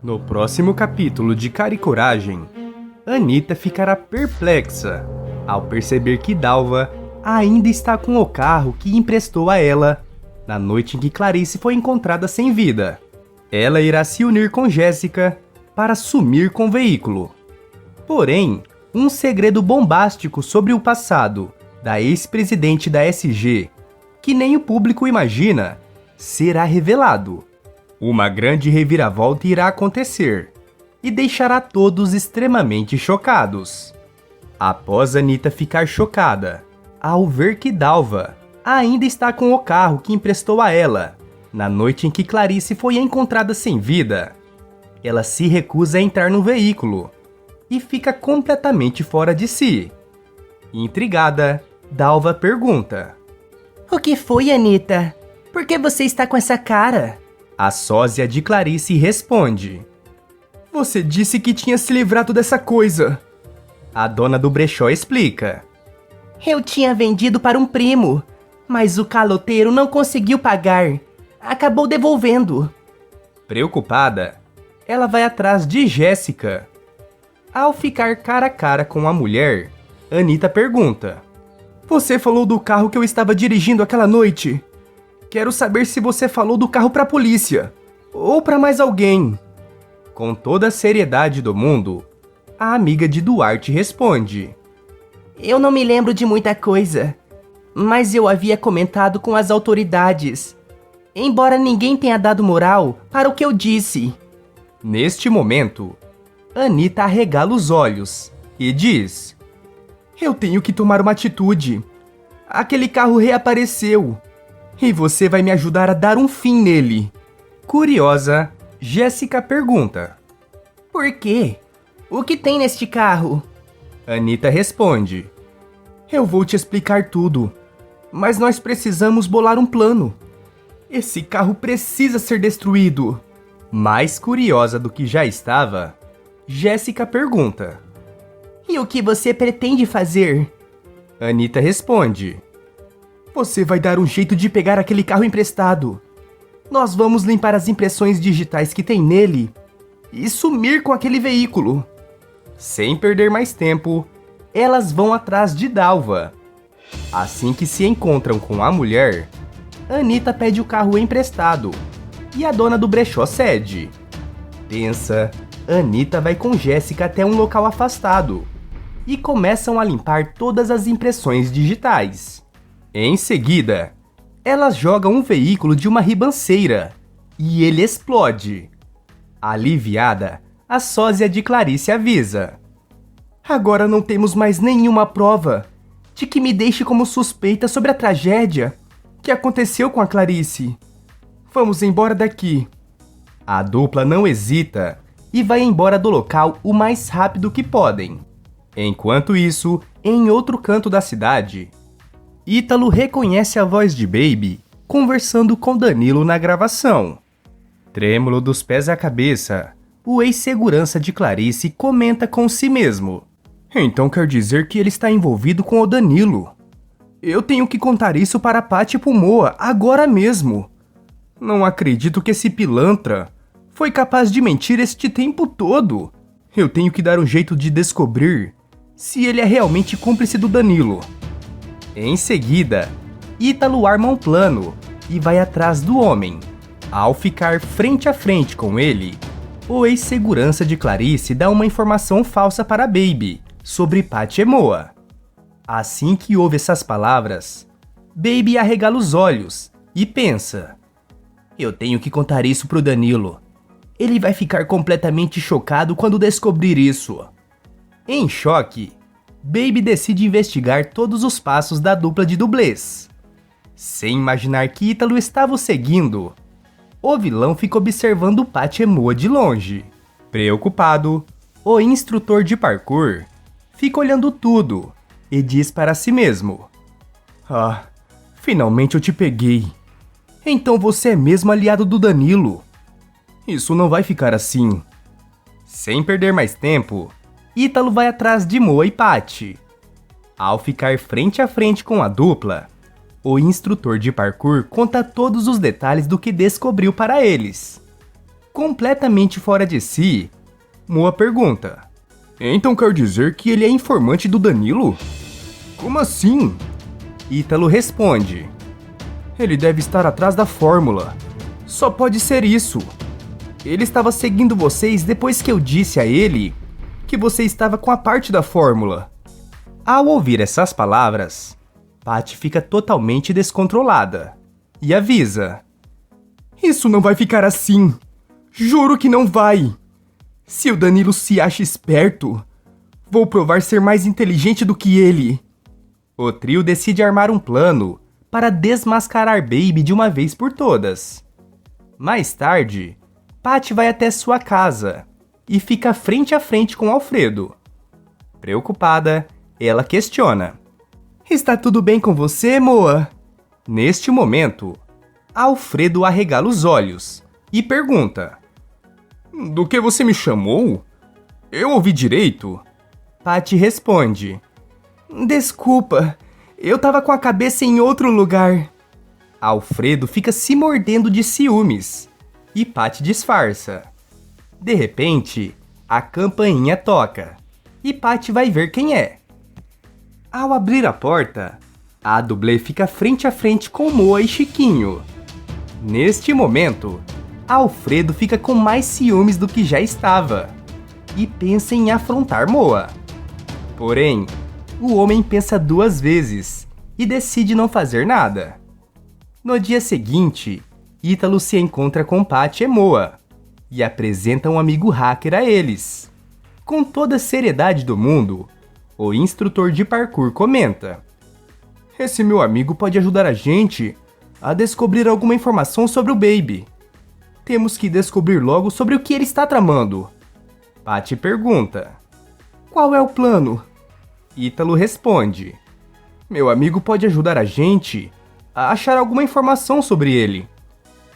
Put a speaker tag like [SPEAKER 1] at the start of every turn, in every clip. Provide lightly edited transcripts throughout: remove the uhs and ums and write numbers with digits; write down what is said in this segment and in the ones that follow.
[SPEAKER 1] No próximo capítulo de Cara e Coragem, Anitta ficará perplexa ao perceber que Dalva ainda está com o carro que emprestou a ela na noite em que Clarice foi encontrada sem vida. Ela irá se unir com Jéssica para sumir com o veículo. Porém, um segredo bombástico sobre o passado da ex-presidente da SG, que nem o público imagina, será revelado. Uma grande reviravolta irá acontecer e deixará todos extremamente chocados. Após Anitta ficar chocada ao ver que Dalva ainda está com o carro que emprestou a ela na noite em que Clarice foi encontrada sem vida, ela se recusa a entrar no veículo e fica completamente fora de si. Intrigada, Dalva pergunta:
[SPEAKER 2] O que foi, Anitta? Por que você está com essa cara?
[SPEAKER 1] A sósia de Clarice responde: Você disse que tinha se livrado dessa coisa. A dona do brechó explica:
[SPEAKER 2] Eu tinha vendido para um primo, mas o caloteiro não conseguiu pagar. Acabou devolvendo.
[SPEAKER 1] Preocupada, ela vai atrás de Jéssica. Ao ficar cara a cara com a mulher, Anitta pergunta: Você falou do carro que eu estava dirigindo aquela noite? Quero saber se você falou do carro para a polícia ou para mais alguém. Com toda a seriedade do mundo, a amiga de Duarte responde:
[SPEAKER 2] Eu não me lembro de muita coisa, mas eu havia comentado com as autoridades, embora ninguém tenha dado moral para o que eu disse.
[SPEAKER 1] Neste momento, Anitta arregala os olhos e diz: Eu tenho que tomar uma atitude. Aquele carro reapareceu e você vai me ajudar a dar um fim nele. Curiosa, Jéssica pergunta:
[SPEAKER 2] Por quê? O que tem neste carro?
[SPEAKER 1] Anitta responde: Eu vou te explicar tudo, mas nós precisamos bolar um plano. Esse carro precisa ser destruído. Mais curiosa do que já estava, Jéssica pergunta:
[SPEAKER 2] E o que você pretende fazer?
[SPEAKER 1] Anitta responde: Você vai dar um jeito de pegar aquele carro emprestado. Nós vamos limpar as impressões digitais que tem nele e sumir com aquele veículo. Sem perder mais tempo, elas vão atrás de Dalva. Assim que se encontram com a mulher, Anitta pede o carro emprestado e a dona do brechó cede. Tensa, Anitta vai com Jéssica até um local afastado e começam a limpar todas as impressões digitais. Em seguida, elas jogam um veículo de uma ribanceira e ele explode. Aliviada, a sósia de Clarice avisa: Agora não temos mais nenhuma prova de que me deixe como suspeita sobre a tragédia que aconteceu com a Clarice. Vamos embora daqui. A dupla não hesita e vai embora do local o mais rápido que podem. Enquanto isso, em outro canto da cidade, Ítalo reconhece a voz de Baby conversando com Danilo na gravação. Trêmulo dos pés à cabeça, o ex-segurança de Clarice comenta com si mesmo: Então quer dizer que ele está envolvido com o Danilo. Eu tenho que contar isso para Paty Pumoa agora mesmo. Não acredito que esse pilantra foi capaz de mentir este tempo todo. Eu tenho que dar um jeito de descobrir se ele é realmente cúmplice do Danilo. Em seguida, Ítalo arma um plano e vai atrás do homem. Ao ficar frente a frente com ele, o ex-segurança de Clarice dá uma informação falsa para Baby sobre Paty Emoa. Assim que ouve essas palavras, Baby arregala os olhos e pensa: Eu tenho que contar isso pro Danilo. Ele vai ficar completamente chocado quando descobrir isso. Em choque, Baby decide investigar todos os passos da dupla de dublês. Sem imaginar que Ítalo estava o seguindo, o vilão fica observando Paty Emoa de longe. Preocupado, o instrutor de parkour fica olhando tudo e diz para si mesmo: Ah, finalmente eu te peguei. Então você é mesmo aliado do Danilo. Isso não vai ficar assim. Sem perder mais tempo, Ítalo vai atrás de Moa e Paty. Ao ficar frente a frente com a dupla, o instrutor de parkour conta todos os detalhes do que descobriu para eles. Completamente fora de si, Moa pergunta: então quer dizer que ele é informante do Danilo? Como assim? Ítalo responde: ele deve estar atrás da fórmula. Só pode ser isso. Ele estava seguindo vocês depois que eu disse a ele que você estava com a parte da fórmula. Ao ouvir essas palavras, Patty fica totalmente descontrolada e avisa: isso não vai ficar assim. Juro que não vai. Se o Danilo se acha esperto, vou provar ser mais inteligente do que ele. O trio decide armar um plano para desmascarar Baby de uma vez por todas. Mais tarde, Patty vai até sua casa e fica frente a frente com Alfredo. Preocupada, ela questiona: está tudo bem com você, Moa? Neste momento, Alfredo arregala os olhos e pergunta: do que você me chamou? Eu ouvi direito? Patty responde: desculpa, eu tava com a cabeça em outro lugar. Alfredo fica se mordendo de ciúmes e Patty disfarça. De repente, a campainha toca e Patty vai ver quem é. Ao abrir a porta, a dublê fica frente a frente com Moa e Chiquinho. Neste momento, Alfredo fica com mais ciúmes do que já estava e pensa em afrontar Moa. Porém, o homem pensa duas vezes e decide não fazer nada. No dia seguinte, Ítalo se encontra com Patty e Moa e apresenta um amigo hacker a eles. Com toda a seriedade do mundo, o instrutor de parkour comenta: esse meu amigo pode ajudar a gente a descobrir alguma informação sobre o Baby. Temos que descobrir logo sobre o que ele está tramando. Patty pergunta: qual é o plano? Ítalo responde: meu amigo pode ajudar a gente a achar alguma informação sobre ele.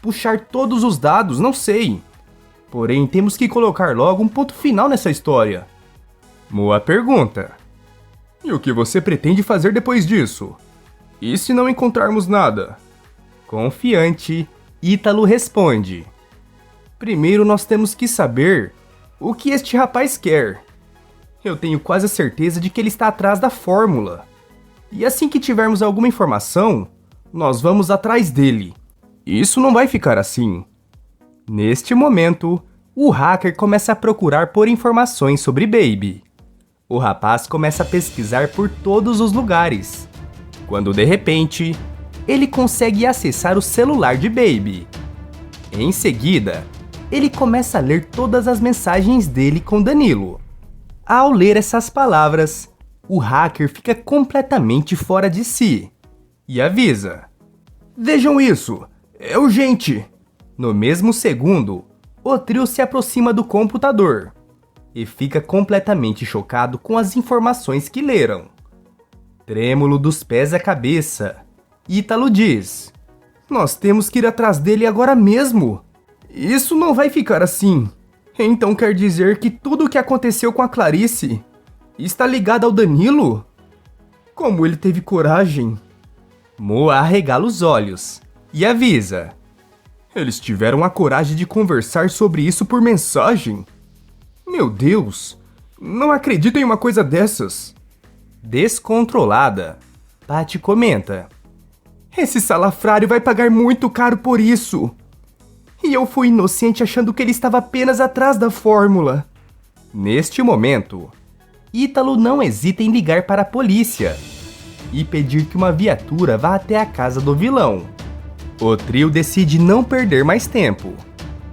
[SPEAKER 1] Puxar todos os dados, não sei. Porém, temos que colocar logo um ponto final nessa história. Moa pergunta: e o que você pretende fazer depois disso? E se não encontrarmos nada? Confiante, Ítalo responde: primeiro nós temos que saber o que este rapaz quer. Eu tenho quase a certeza de que ele está atrás da fórmula. E assim que tivermos alguma informação, nós vamos atrás dele. Isso não vai ficar assim. Neste momento, o hacker começa a procurar por informações sobre Baby. O rapaz começa a pesquisar por todos os lugares, quando de repente, ele consegue acessar o celular de Baby. Em seguida, ele começa a ler todas as mensagens dele com Danilo. Ao ler essas palavras, o hacker fica completamente fora de si e avisa: vejam isso, é urgente! No mesmo segundo, o trio se aproxima do computador e fica completamente chocado com as informações que leram. Trêmulo dos pés à cabeça, Ítalo diz: nós temos que ir atrás dele agora mesmo. Isso não vai ficar assim. Então quer dizer que tudo o que aconteceu com a Clarice está ligado ao Danilo? Como ele teve coragem? Moa arregala os olhos e avisa: eles tiveram a coragem de conversar sobre isso por mensagem? Meu Deus, não acredito em uma coisa dessas. Descontrolada, Patty comenta: esse salafrário vai pagar muito caro por isso. E eu fui inocente achando que ele estava apenas atrás da fórmula. Neste momento, Ítalo não hesita em ligar para a polícia e pedir que uma viatura vá até a casa do vilão. O trio decide não perder mais tempo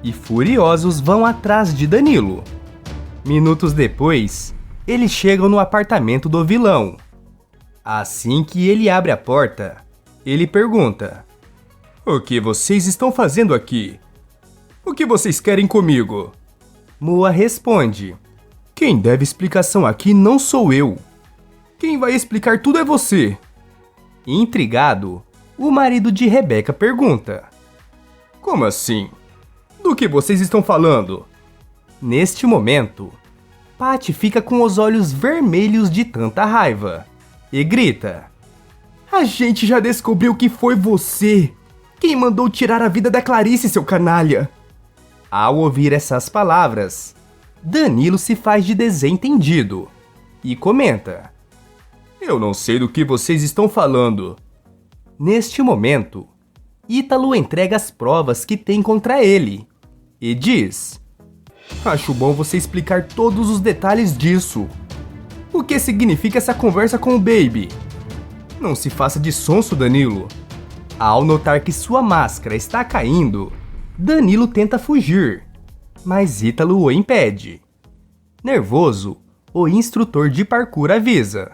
[SPEAKER 1] e furiosos vão atrás de Danilo. Minutos depois, eles chegam no apartamento do vilão. Assim que ele abre a porta, ele pergunta: o que vocês estão fazendo aqui? O que vocês querem comigo? Moa responde: quem deve explicação aqui não sou eu. Quem vai explicar tudo é você. Intrigado, o marido de Rebeca pergunta: como assim? Do que vocês estão falando? Neste momento, Patty fica com os olhos vermelhos de tanta raiva e grita: a gente já descobriu que foi você quem mandou tirar a vida da Clarice, seu canalha. Ao ouvir essas palavras, Danilo se faz de desentendido e comenta: Eu não sei do que vocês estão falando. Neste momento, Ítalo entrega as provas que tem contra ele e diz: Acho bom você explicar todos os detalhes disso. O que significa essa conversa com o Baby? Não se faça de sonso, Danilo. Ao notar que sua máscara está caindo, Danilo tenta fugir, mas Ítalo o impede. Nervoso, o instrutor de parkour avisa: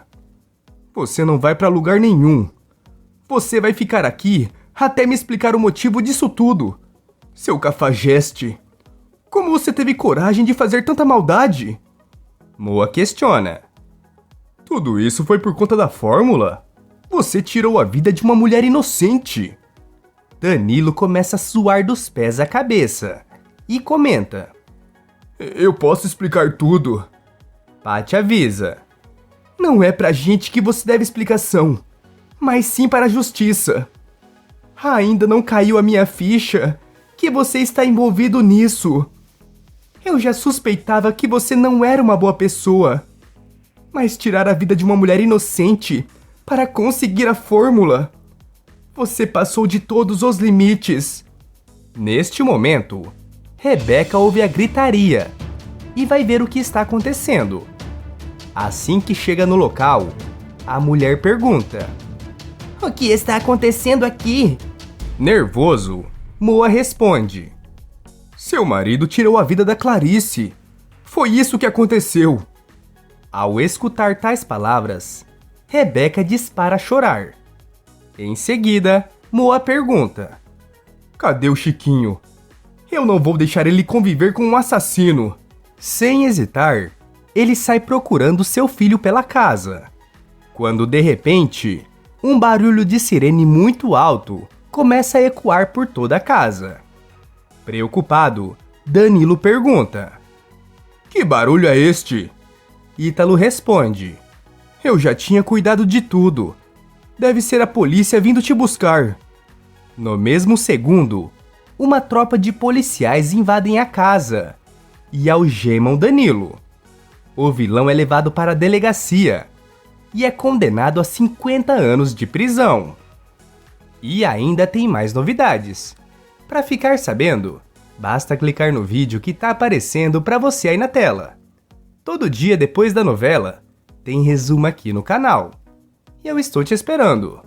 [SPEAKER 1] Você não vai para lugar nenhum. Você vai ficar aqui até me explicar o motivo disso tudo. Seu cafajeste. Como você teve coragem de fazer tanta maldade? Moa questiona. Tudo isso foi por conta da fórmula? Você tirou a vida de uma mulher inocente. Danilo começa a suar dos pés à cabeça e comenta: Eu posso explicar tudo. Patty avisa: Não é pra gente que você deve explicação, mas sim para a justiça. Ainda não caiu a minha ficha que você está envolvido nisso. Eu já suspeitava que você não era uma boa pessoa, mas tirar a vida de uma mulher inocente para conseguir a fórmula, você passou de todos os limites. Neste momento, Rebeca ouve a gritaria e vai ver o que está acontecendo. Assim que chega no local, a mulher pergunta:
[SPEAKER 2] O que está acontecendo aqui?
[SPEAKER 1] Nervoso, Moa responde: Seu marido tirou a vida da Clarice. Foi isso que aconteceu. Ao escutar tais palavras, Rebeca dispara a chorar. Em seguida, Moa pergunta: Cadê o Chiquinho? Eu não vou deixar ele conviver com um assassino. Sem hesitar, ele sai procurando seu filho pela casa. Quando de repente, um barulho de sirene muito alto começa a ecoar por toda a casa. Preocupado, Danilo pergunta: Que barulho é este? Ítalo responde: Eu já tinha cuidado de tudo. Deve ser a polícia vindo te buscar. No mesmo segundo, uma tropa de policiais invadem a casa e algemam Danilo. O vilão é levado para a delegacia e é condenado a 50 anos de prisão. E ainda tem mais novidades. Para ficar sabendo, basta clicar no vídeo que tá aparecendo para você aí na tela. Todo dia depois da novela, tem resumo aqui no canal. E eu estou te esperando.